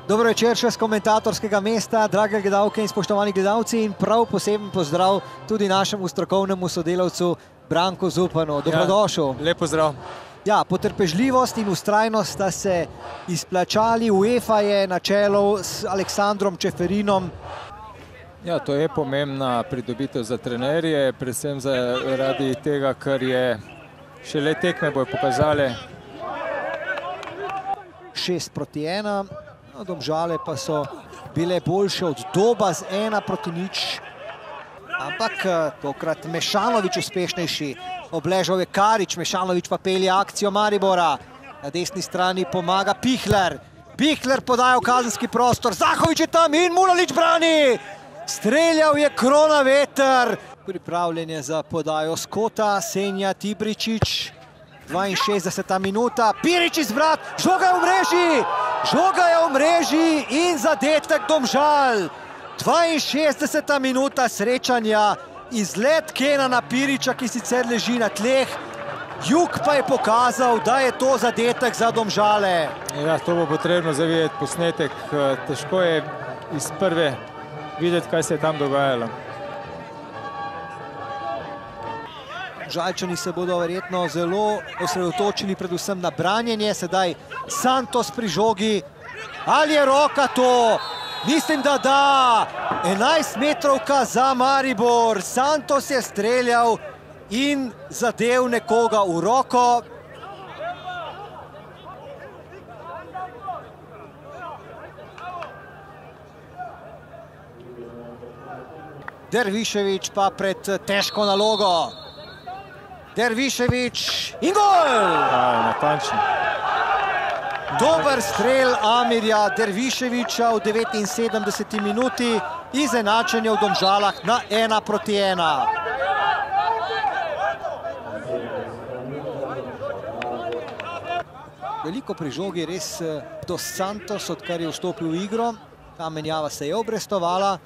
Dobro večer še z komentatorskega mesta, drage gledalke in spoštovani gledalci, in prav poseben pozdrav tudi našemu strokovnemu sodelavcu Branku Zupanu. Dobrodošel. Lep pozdrav. Ja, potrpežljivost in vztrajnost sta se izplačali. UEFA je na čelu s Aleksandrom Čeferinom. Ja, to je pomembna pridobitev za trenerje, predvsem zaradi tega, ker je šele tekme bojo pokazale. 6-1. Domžale pa so bile boljše od Doba z 1-0. Ampak tokrat Mešanović uspešnejši. Obležal je Karič, Mešanović pa pelje akcijo Maribora. Na desni strani pomaga Pihler. Pihler podaja v kazenski prostor. Zahović je tam in Mulalić brani. Streljal je Kronaveter. Pripravljen je za podajo Skota, Senja Tibričić. 62. minuta. Pirić iz vrat. Žoga je v mreži. Žoga je v mreži in zadetek Domžal. 62. minuta srečanja. Izlet Kenana Pirića, ki sicer leži na tleh. Jug pa je pokazal, da je to zadetek za Domžale. Ja, to bo potrebno zavideti posnetek. Težko je iz prve videti, kaj se je tam dogajalo. Žalčani se bodo verjetno zelo osredotočili predvsem na branjenje. Sedaj Santos pri žogi. Ali je roka to? Mislim, da da. 11-metrovka za Maribor. Santos je streljal in zadev nekoga v roko. Dervišević pa pred težko nalogo. Dervišević in gol! Natančno. Dober strel Amirja Derviševića v 79. minuti. Izenačenje v Domžalah na 1-1. Veliko pri žogi res do Santos, odkar je vstopil v igro. Ta menjava se je obrestovala.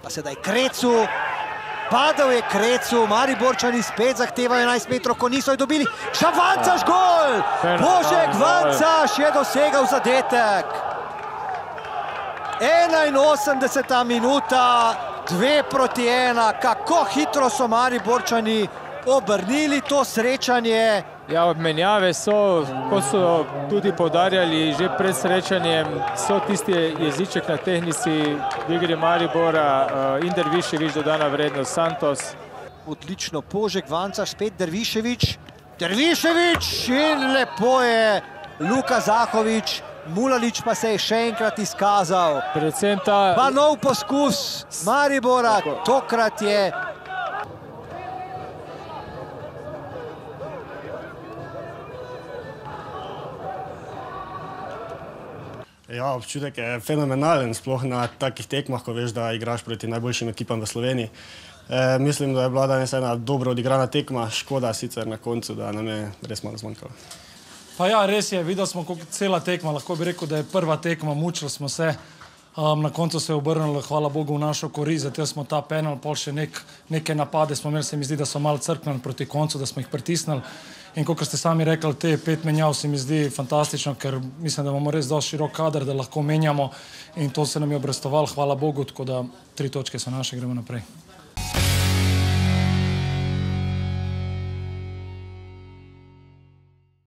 Pa sedaj Krecu. Padal je Krecu, Mariborčani spet zahtevajo 11 metrov, ko niso jo dobili. Vancaš gol! Božek Vancaš je dosegal zadetek. 81. minuta, 2-1. Kako hitro so Mariborčani obrnili to srečanje. Ja, menjave so, ko so tudi poudarjali že pred srečanjem, so tisti jeziček na tehnici v igri Maribora in Dervišević dodana vrednost Santos. Odlično, Božek Vancaš, spet Dervišević. Dervišević in lepo je Luka Zahović. Mulalić pa se je še enkrat izkazal. Predvsem ta... Pa nov poskus Maribora, tokrat je... Ja, občutek je fenomenalen, sploh na takih tekmah, ko veš, da igraš proti najboljšim ekipam v Sloveniji. Mislim, da je bila danes ena dobro odigrana tekma, škoda sicer na koncu, da nam je res malo zmanjkalo. Pa ja, res je, videli smo, kako cela tekma, lahko bi rekel, da je prva tekma, mučili smo se, na koncu se je obrnilo, hvala Bogu, v našo korist, zato smo ta penal, pol še neke napade smo imeli, se mi zdi, da so malo crknili proti koncu, da smo jih pritisnili. In kot ste sami rekli, te 5 menjav se mi zdi fantastično, ker mislim, da imamo res dosti širok kader, da lahko menjamo in to se nam je obrestovalo, hvala Bogu, tako da 3 točke so naše, gremo naprej.